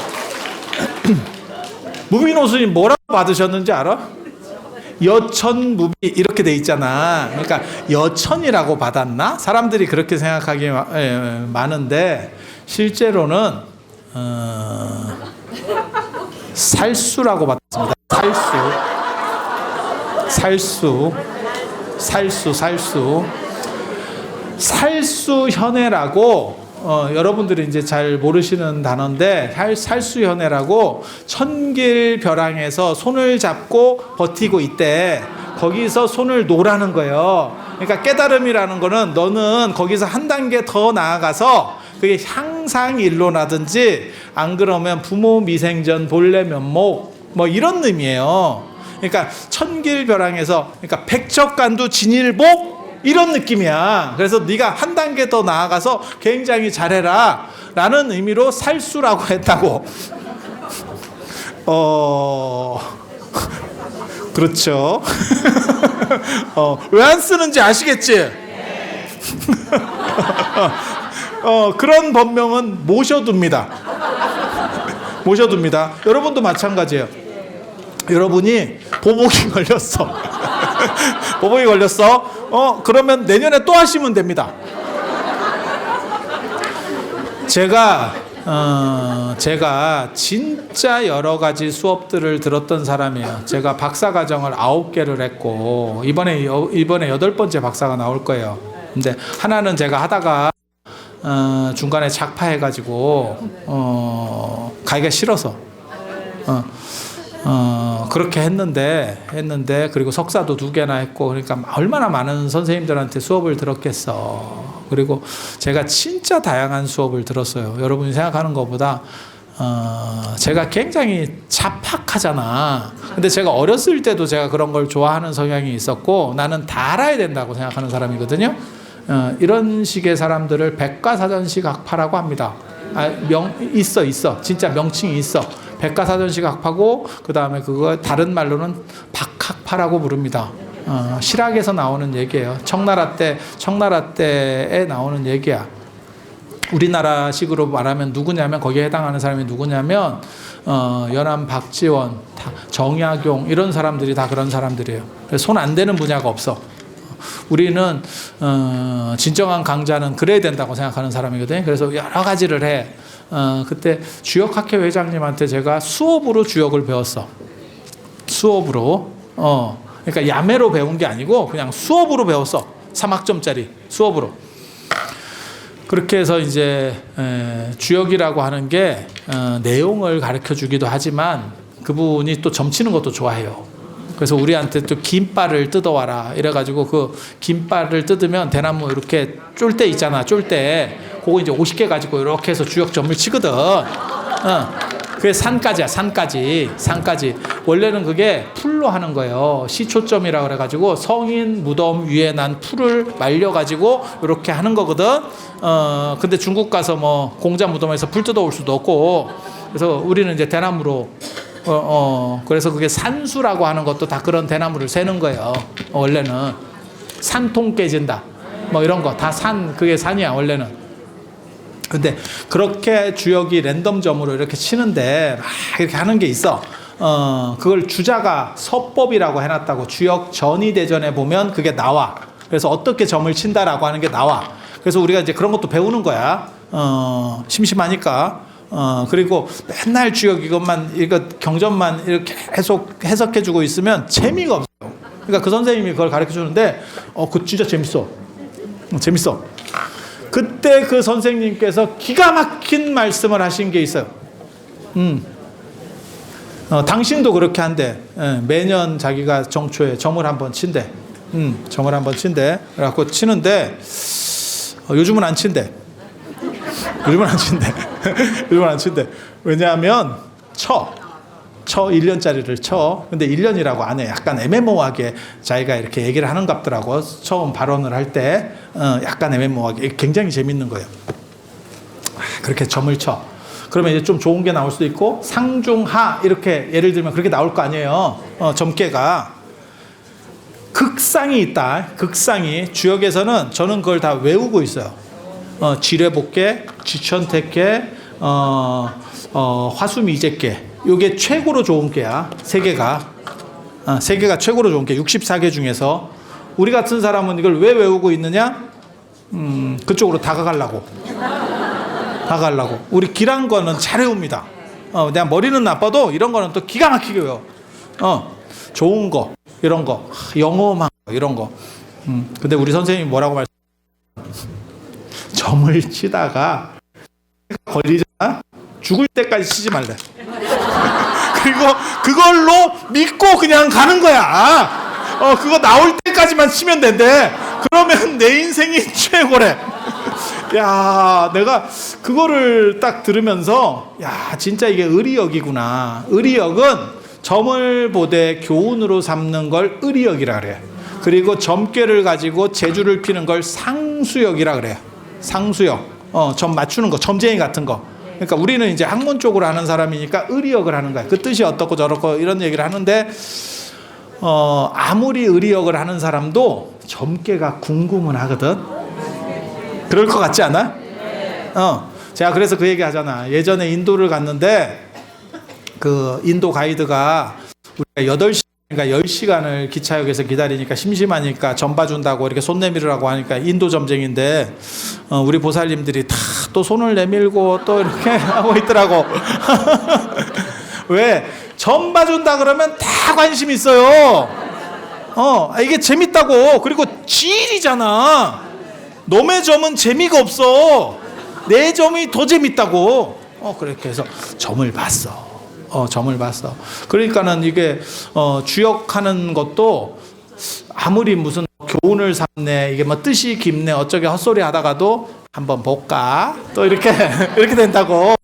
무빈오스님 뭐라고 받으셨는지 알아? 여천무비 이렇게 돼 있잖아. 그러니까 여천이라고 받았나? 사람들이 그렇게 생각하기 많은데 실제로는 살수라고 받습니다. 살수현해라고 여러분들이 이제 잘 모르시는 단어인데 살수현해라고 천길벼랑에서 손을 잡고 버티고 있대. 거기서 손을 놓으라는 거예요. 그러니까 깨달음이라는 거는 너는 거기서 한 단계 더 나아가서 그게 향상일로라든지 안 그러면 부모 미생전 본래 면목 뭐 이런 의미예요. 그러니까 천길벼랑에서 그러니까 백척간두 진일복 이런 느낌이야. 그래서 네가 한 단계 더 나아가서 굉장히 잘해라 라는 의미로 살수라고 했다고. 그렇죠. 왜 안 쓰는지 아시겠지? 그런 법명은 모셔둡니다. 여러분도 마찬가지예요. 여러분이 보복이 걸렸어. 그러면 내년에 또 하시면 됩니다. 제가 진짜 여러 가지 수업들을 들었던 사람이에요. 제가 박사과정을 9개를 했고 이번에 8번째 박사가 나올 거예요. 근데 하나는 제가 하다가 중간에 작파해가지고 가기가 싫어서 그렇게 했는데 그리고 석사도 2개나 했고 그러니까 얼마나 많은 선생님들한테 수업을 들었겠어. 그리고 제가 진짜 다양한 수업을 들었어요. 여러분이 생각하는 것보다 제가 굉장히 잡학하잖아. 근데 제가 어렸을 때도 제가 그런 걸 좋아하는 성향이 있었고 나는 다 알아야 된다고 생각하는 사람이거든요. 이런 식의 사람들을 백과사전식 학파라고 합니다. 있어. 진짜 명칭이 있어. 백과사전식 학파고 그 다음에 그거 다른 말로는 박학파라고 부릅니다. 실학에서 나오는 얘기예요. 청나라 때에 나오는 얘기야. 우리나라식으로 말하면 누구냐면 거기에 해당하는 사람이 누구냐면 연암 박지원, 정약용 이런 사람들이 다 그런 사람들이에요. 손 안 대는 분야가 없어. 우리는 진정한 강자는 그래야 된다고 생각하는 사람이거든요. 그래서 여러 가지를 해. 그때 주역학회 회장님한테 제가 수업으로 주역을 배웠어. 수업으로. 그러니까 야매로 배운 게 아니고 그냥 수업으로 배웠어. 3학점짜리 수업으로. 그렇게 해서 이제 주역이라고 하는 게 내용을 가르쳐 주기도 하지만 그분이 또 점치는 것도 좋아해요. 그래서 우리한테 또 긴발을 뜯어와라 이래가지고 그 긴발을 뜯으면 대나무 이렇게 쫄 때 있잖아. 쫄 때 그거 이제 50개 가지고 이렇게 해서 주역 점을 치거든. 그게 산까지야. 산까지. 원래는 그게 풀로 하는 거예요. 시초점이라 그래가지고 성인 무덤 위에 난 풀을 말려가지고 이렇게 하는 거거든. 근데 중국 가서 뭐 공자 무덤에서 풀 뜯어올 수도 없고 그래서 우리는 이제 대나무로 그래서 그게 산수라고 하는 것도 다 그런 대나무를 세는 거예요. 원래는 산통 깨진다 뭐 이런 거 다 그게 산이야 원래는. 근데 그렇게 주역이 랜덤점으로 이렇게 치는데 막 이렇게 하는 게 있어. 그걸 주자가 서법이라고 해놨다고. 주역 전이대전에 보면 그게 나와. 그래서 어떻게 점을 친다라고 하는 게 나와. 그래서 우리가 이제 그런 것도 배우는 거야. 심심하니까. 그리고 맨날 주역 이거 경전만 이렇게 계속 해석해주고 있으면 재미가 없어요. 그러니까 그 선생님이 그걸 가르쳐 주는데, 그거 진짜 재밌어. 재밌어. 그때 그 선생님께서 기가 막힌 말씀을 하신 게 있어요. 당신도 그렇게 한대. 매년 자기가 정초에 점을 한번 친대. 점을 한번 친대. 그래갖고 치는데, 요즘은 안 친대. 요즘은 안 친대. 왜냐하면, 쳐 1년짜리를 쳐. 근데 1년이라고 안 해. 약간 애매모호하게 자기가 이렇게 얘기를 하는 것 같더라고. 처음 발언을 할 때 약간 애매모호하게. 굉장히 재밌는 거예요. 그렇게 점을 쳐. 그러면 이제 좀 좋은 게 나올 수도 있고 상중하 이렇게 예를 들면 그렇게 나올 거 아니에요. 점괘가. 극상이 있다. 극상이. 주역에서는 저는 그걸 다 외우고 있어요. 지뢰복계, 지천택계, 화수미제계. 요게 최고로 좋은 게야. 세 개가 최고로 좋은 게 64개 중에서. 우리 같은 사람은 이걸 왜 외우고 있느냐? 그쪽으로 다가가려고. 우리 길한 거는 잘 외웁니다. 내가 머리는 나빠도 이런 거는 또 기가 막히게 외워. 좋은 거, 이런 거, 영험한 거, 이런 거. 근데 우리 선생님이 뭐라고 점을 치다가 걸리잖아? 죽을 때까지 치지 말래. 그리고 그걸로 믿고 그냥 가는 거야. 그거 나올 때까지만 치면 된대. 그러면 내 인생이 최고래. 야, 내가 그거를 딱 들으면서 야, 진짜 이게 의리역이구나. 의리역은 점을 보되 교훈으로 삼는 걸 의리역이라 그래. 그리고 점괘를 가지고 재주를 피는 걸 상수역이라 그래요. 상수역. 점 맞추는 거, 점쟁이 같은 거. 그러니까 우리는 이제 학문 쪽으로 하는 사람이니까 의리역을 하는 거야. 그 뜻이 어떻고 저렇고 이런 얘기를 하는데, 아무리 의리역을 하는 사람도 점괘가 궁금은 하거든. 그럴 것 같지 않아? 제가 그래서 그 얘기 하잖아. 예전에 인도를 갔는데, 그 인도 가이드가 우리가 8시, 그러니까 10시간을 기차역에서 기다리니까 심심하니까 점 봐준다고 이렇게 손 내밀으라고 하니까 인도 점쟁인데, 우리 보살님들이 다 또 손을 내밀고 또 이렇게 하고 있더라고. 왜? 점 봐준다 그러면 다 관심 있어요. 이게 재밌다고. 그리고 지일이잖아. 놈의 점은 재미가 없어. 내 점이 더 재밌다고. 그렇게 해서 점을 봤어. 점을 봤어. 그러니까는 이게 주역하는 것도 아무리 무슨 교훈을 삼네, 이게 뭐 뜻이 깊네, 어쩌게 헛소리 하다가도 한번 볼까? 또 이렇게 된다고.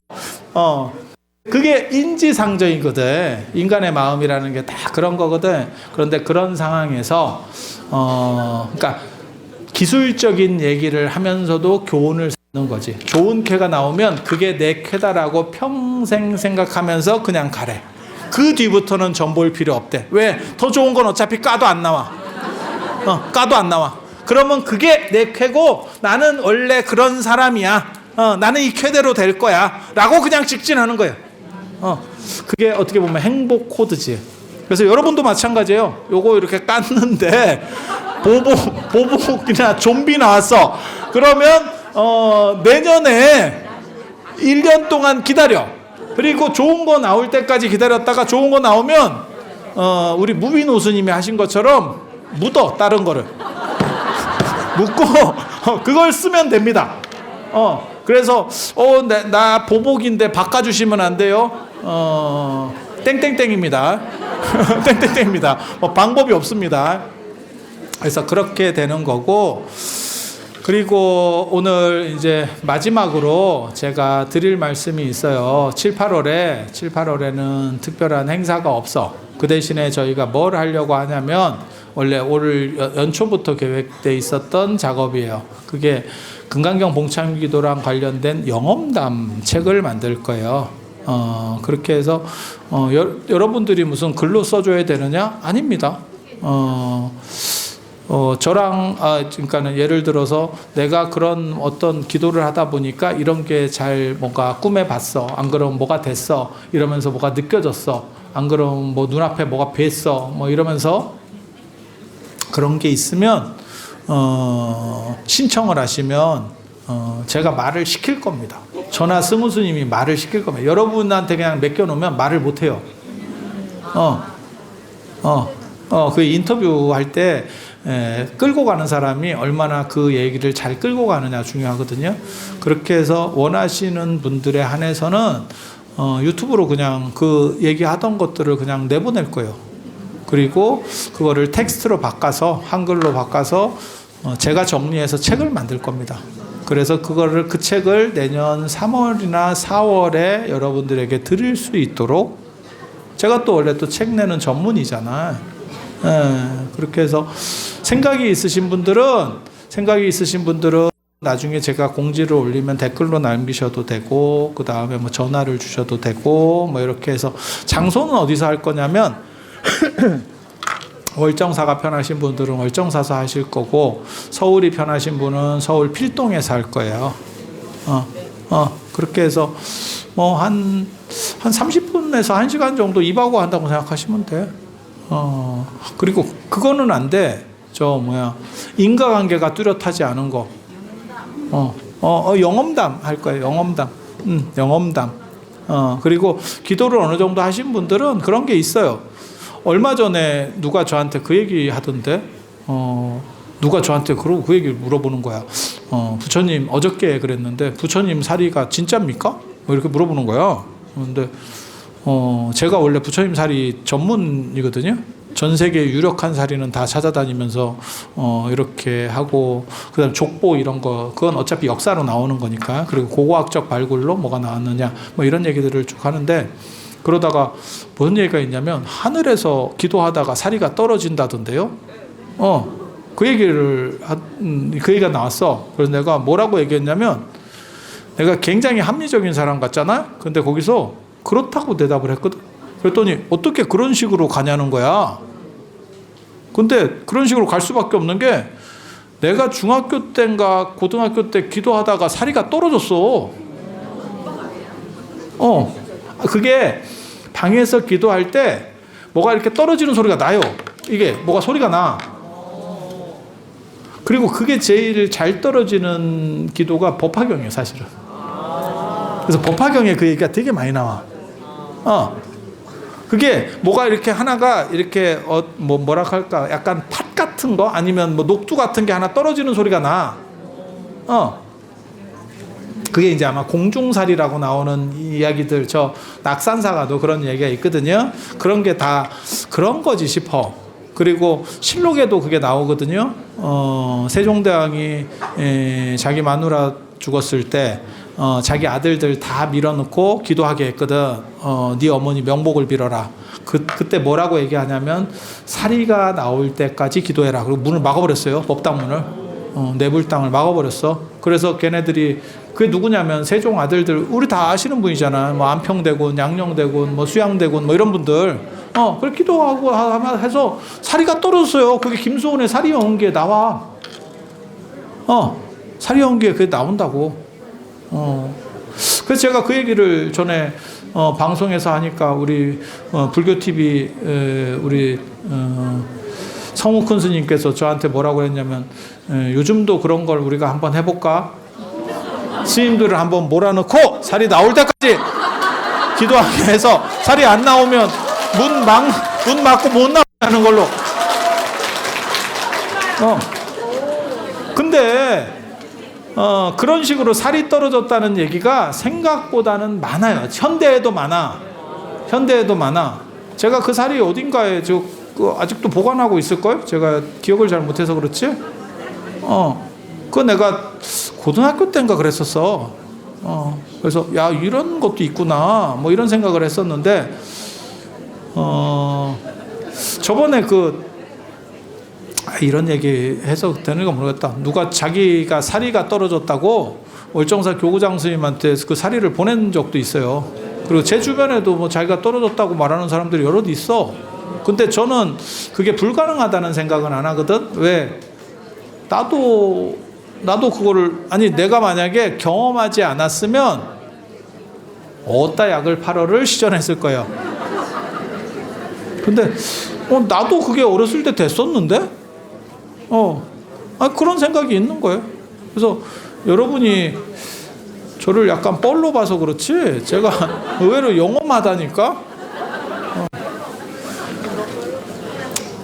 그게 인지상정이거든. 인간의 마음이라는 게 다 그런 거거든. 그런데 그런 상황에서 그러니까 기술적인 얘기를 하면서도 교훈을 삼는 거지. 좋은 쾌가 나오면 그게 내 쾌다라고 평생 생각하면서 그냥 가래. 그 뒤부터는 점 볼 필요 없대. 왜? 더 좋은 건 어차피 까도 안 나와. 까도 안 나와. 그러면 그게 내 쾌고 나는 원래 그런 사람이야. 나는 이 쾌대로 될 거야 라고 그냥 직진하는 거예요. 그게 어떻게 보면 행복 코드지. 그래서 여러분도 마찬가지예요. 요거 이렇게 깠는데 보복이나 좀비 나왔어. 그러면 내년에 1년 동안 기다려. 그리고 좋은 거 나올 때까지 기다렸다가 좋은 거 나오면 우리 무비노스님이 하신 것처럼 묻어. 다른 거를 묻고 그걸 쓰면 됩니다. 그래서 나 보복인데 바꿔주시면 안 돼요? 땡땡땡입니다. 땡땡땡입니다. 뭐 방법이 없습니다. 그래서 그렇게 되는 거고, 그리고 오늘 이제 마지막으로 제가 드릴 말씀이 있어요. 7, 8월에는 특별한 행사가 없어. 그 대신에 저희가 뭘 하려고 하냐면 원래 올 연초부터 계획돼 있었던 작업이에요. 그게 금강경 봉참기도랑 관련된 영험담 책을 만들 거예요. 그렇게 해서 여러분들이 무슨 글로 써줘야 되느냐? 아닙니다. 저랑 그러니까는 예를 들어서 내가 그런 어떤 기도를 하다 보니까 이런 게 잘 뭔가 꿈에 봤어. 안 그러면 뭐가 됐어. 이러면서 뭐가 느껴졌어. 안 그러면 뭐 눈앞에 뭐가 뵀어. 뭐 이러면서 그런 게 있으면 신청을 하시면 제가 말을 시킬 겁니다. 저나 승우스님이 말을 시킬 겁니다. 여러분한테 그냥 맡겨놓으면 말을 못해요. 그 인터뷰 할 때 끌고 가는 사람이 얼마나 그 얘기를 잘 끌고 가느냐 중요하거든요. 그렇게 해서 원하시는 분들에 한해서는 유튜브로 그냥 그 얘기하던 것들을 그냥 내보낼 거예요. 그리고 그거를 텍스트로 바꿔서 한글로 바꿔서 제가 정리해서 책을 만들 겁니다. 그래서 그 책을 내년 3월이나 4월에 여러분들에게 드릴 수 있도록, 제가 또 원래 또 책 내는 전문이잖아요. 그렇게 해서 생각이 있으신 분들은 나중에 제가 공지를 올리면 댓글로 남기셔도 되고, 그 다음에 뭐 전화를 주셔도 되고, 뭐 이렇게 해서 장소는 어디서 할 거냐면 월정사가 편하신 분들은 월정사서 하실 거고, 서울이 편하신 분은 서울 필동에서 할 거예요. 그렇게 해서 뭐 한 30분에서 1시간 정도 입하고 한다고 생각하시면 돼. 그리고 그거는 안 돼. 인과관계가 뚜렷하지 않은 거. 영험담 할 거예요. 영험담. 그리고 기도를 어느 정도 하신 분들은 그런 게 있어요. 얼마 전에 누가 저한테 그 얘기 하던데, 누가 저한테 그 얘기를 물어보는 거야. 부처님, 어저께 그랬는데, 부처님 사리가 진짜입니까? 뭐 이렇게 물어보는 거야. 근데, 제가 원래 부처님 사리 전문이거든요. 전 세계 유력한 사리는 다 찾아다니면서, 이렇게 하고, 그 다음 족보 이런 거, 그건 어차피 역사로 나오는 거니까. 그리고 고고학적 발굴로 뭐가 나왔느냐, 뭐 이런 얘기들을 쭉 하는데, 그러다가 무슨 얘기가 있냐면 하늘에서 기도하다가 사리가 떨어진다던데요. 그 얘기가 나왔어. 그래서 내가 뭐라고 얘기했냐면, 내가 굉장히 합리적인 사람 같잖아. 근데 거기서 그렇다고 대답을 했거든. 그랬더니 어떻게 그런 식으로 가냐는 거야. 근데 그런 식으로 갈 수밖에 없는 게, 내가 중학교 때인가 고등학교 때 기도하다가 사리가 떨어졌어. 그게 방에서 기도할 때 뭐가 이렇게 떨어지는 소리가 나요. 이게 뭐가 소리가 나. 그리고 그게 제일 잘 떨어지는 기도가 법화경이에요, 사실은. 그래서 법화경에 그 얘기가 되게 많이 나와. 그게 뭐가 이렇게 하나가 이렇게 뭐라 할까, 약간 팥 같은 거 아니면 뭐 녹두 같은 게 하나 떨어지는 소리가 나. 그게 이제 아마 공중살이라고 나오는 이야기들, 저 낙산사가도 그런 얘기가 있거든요. 그런 게 다 그런 거지 싶어. 그리고 실록에도 그게 나오거든요. 세종대왕이 자기 마누라 죽었을 때 자기 아들들 다 밀어넣고 기도하게 했거든. 네 어머니 명복을 빌어라. 그때 뭐라고 얘기하냐면, 사리가 나올 때까지 기도해라. 그리고 문을 막아버렸어요. 법당문을. 내불당을 막아버렸어. 그래서 걔네들이, 그게 누구냐면 세종 아들들, 우리 다 아시는 분이잖아. 뭐 안평대군, 양녕대군, 뭐 수양대군, 뭐 이런 분들. 그렇게 기도하고 해서 사리가 떨어졌어요. 그게 김수원의 사리연기에 나와. 사리연기에 그게 나온다고. 그래서 제가 그 얘기를 전에 방송에서 하니까 우리 불교 TV 우리 성우큰 스님께서 저한테 뭐라고 했냐면 요즘도 그런 걸 우리가 한번 해볼까? 스님들을 한번 몰아넣고 살이 나올 때까지 기도하게 해서 살이 안 나오면 문 막고 못 나가는 걸로. 근데 그런 식으로 살이 떨어졌다는 얘기가 생각보다는 많아요. 현대에도 많아. 제가 그 살이 어딘가에 아직도 보관하고 있을걸? 제가 기억을 잘 못해서 그렇지? 그거 내가 고등학교 때인가 그랬었어. 그래서 야, 이런 것도 있구나. 뭐 이런 생각을 했었는데, 저번에 이런 얘기 해서 되는 거 모르겠다. 누가 자기가 사리가 떨어졌다고 월정사 교구장 스님한테 그 사리를 보낸 적도 있어요. 그리고 제 주변에도 뭐 자기가 떨어졌다고 말하는 사람들이 여럿 있어. 근데 저는 그게 불가능하다는 생각은 안 하거든. 왜? 나도 그거를, 내가 만약에 경험하지 않았으면 어디다 약을 팔어를 시전했을 거예요. 근데 나도 그게 어렸을 때 됐었는데? 그런 생각이 있는 거예요. 그래서 여러분이 저를 약간 뻘로 봐서 그렇지 제가 의외로 영험하다니까.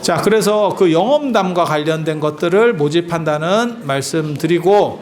자, 그래서 그 영험담과 관련된 것들을 모집한다는 말씀드리고,